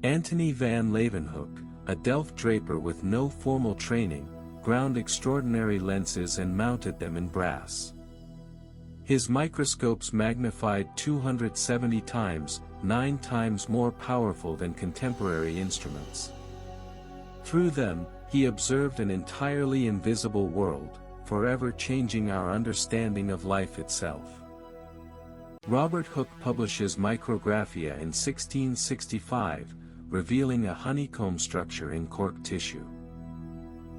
Antony van Leeuwenhoek, a Delft draper with no formal training, ground extraordinary lenses and mounted them in brass. His microscopes magnified 270 times, 9 times more powerful than contemporary instruments. Through them, he observed an entirely invisible world, forever changing our understanding of life itself. Robert Hooke publishes Micrographia in 1665, revealing a honeycomb structure in cork tissue.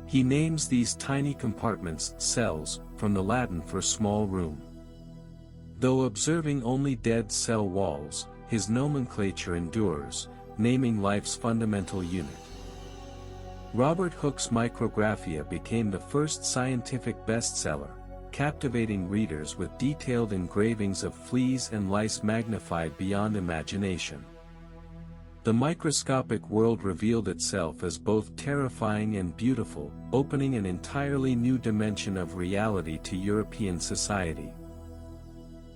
He names these tiny compartments cells, from the Latin for small room. Though observing only dead cell walls, his nomenclature endures, naming life's fundamental unit. Robert Hooke's Micrographia became the first scientific bestseller, captivating readers with detailed engravings of fleas and lice magnified beyond imagination. The microscopic world revealed itself as both terrifying and beautiful, opening an entirely new dimension of reality to European society.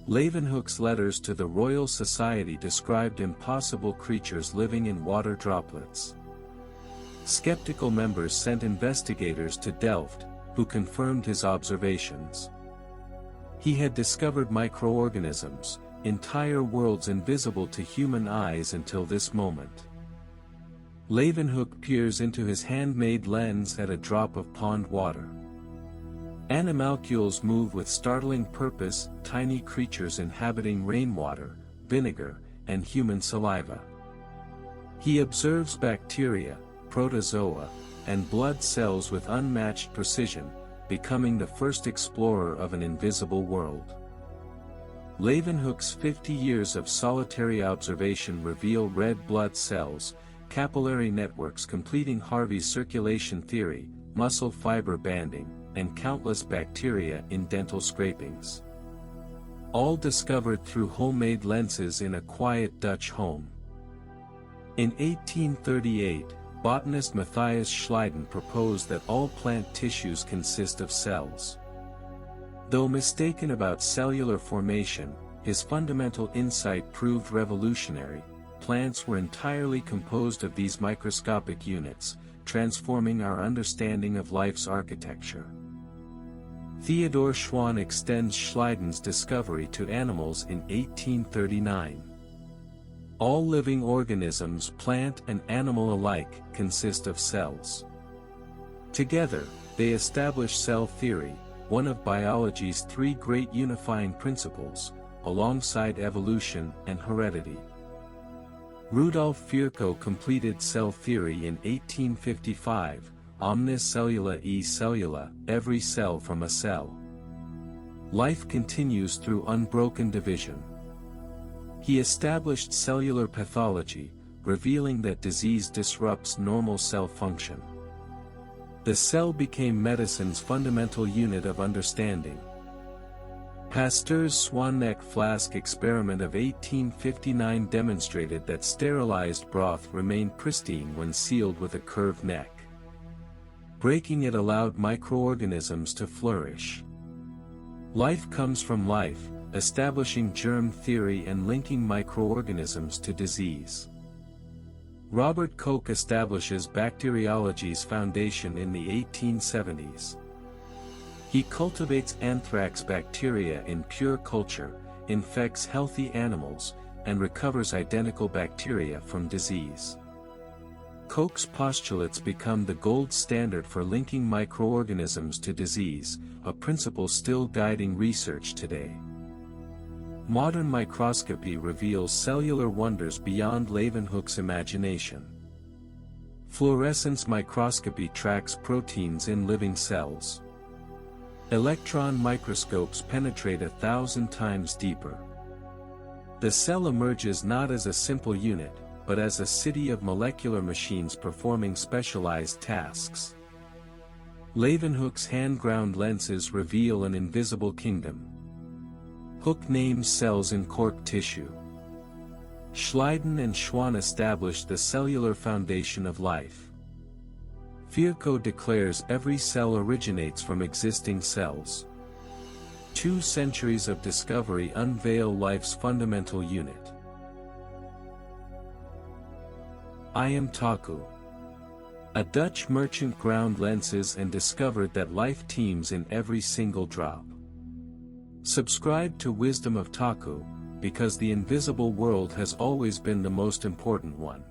Leeuwenhoek's letters to the Royal Society described impossible creatures living in water droplets. Skeptical members sent investigators to Delft, who confirmed his observations. He had discovered microorganisms, entire worlds invisible to human eyes until this moment. Leeuwenhoek peers into his handmade lens at a drop of pond water. Animalcules move with startling purpose, tiny creatures inhabiting rainwater, vinegar, and human saliva. He observes bacteria, protozoa, and blood cells with unmatched precision, becoming the first explorer of an invisible world. Leeuwenhoek's 50 years of solitary observation reveal red blood cells, capillary networks completing Harvey's circulation theory, muscle fiber banding, and countless bacteria in dental scrapings. All discovered through homemade lenses in a quiet Dutch home. In 1838, botanist Matthias Schleiden proposed that all plant tissues consist of cells. Though mistaken about cellular formation, his fundamental insight proved revolutionary. Plants were entirely composed of these microscopic units, transforming our understanding of life's architecture. Theodor Schwann extends Schleiden's discovery to animals in 1839. All living organisms, plant and animal alike, consist of cells. Together, they establish cell theory, one of biology's 3 great unifying principles, alongside evolution and heredity. Rudolf Virchow completed cell theory in 1855, omnis cellula e cellula, every cell from a cell. Life continues through unbroken division. He established cellular pathology, revealing that disease disrupts normal cell function. The cell became medicine's fundamental unit of understanding. Pasteur's swan neck flask experiment of 1859 demonstrated that sterilized broth remained pristine when sealed with a curved neck. Breaking it allowed microorganisms to flourish. Life comes from life, establishing germ theory and linking microorganisms to disease. Robert Koch establishes bacteriology's foundation in the 1870s. He cultivates anthrax bacteria in pure culture, infects healthy animals, and recovers identical bacteria from disease. Koch's postulates become the gold standard for linking microorganisms to disease, a principle still guiding research today. Modern microscopy reveals cellular wonders beyond Leeuwenhoek's imagination. Fluorescence microscopy tracks proteins in living cells. Electron microscopes penetrate 1,000 times deeper. The cell emerges not as a simple unit, but as a city of molecular machines performing specialized tasks. Leeuwenhoek's hand-ground lenses reveal an invisible kingdom. Hooke names cells in cork tissue. Schleiden and Schwann established the cellular foundation of life. Virchow declares every cell originates from existing cells. 2 centuries of discovery unveil life's fundamental unit. I am Takku. A Dutch merchant ground lenses and discovered that life teems in every single drop. Subscribe to Wisdom of Takku, because the invisible world has always been the most important one.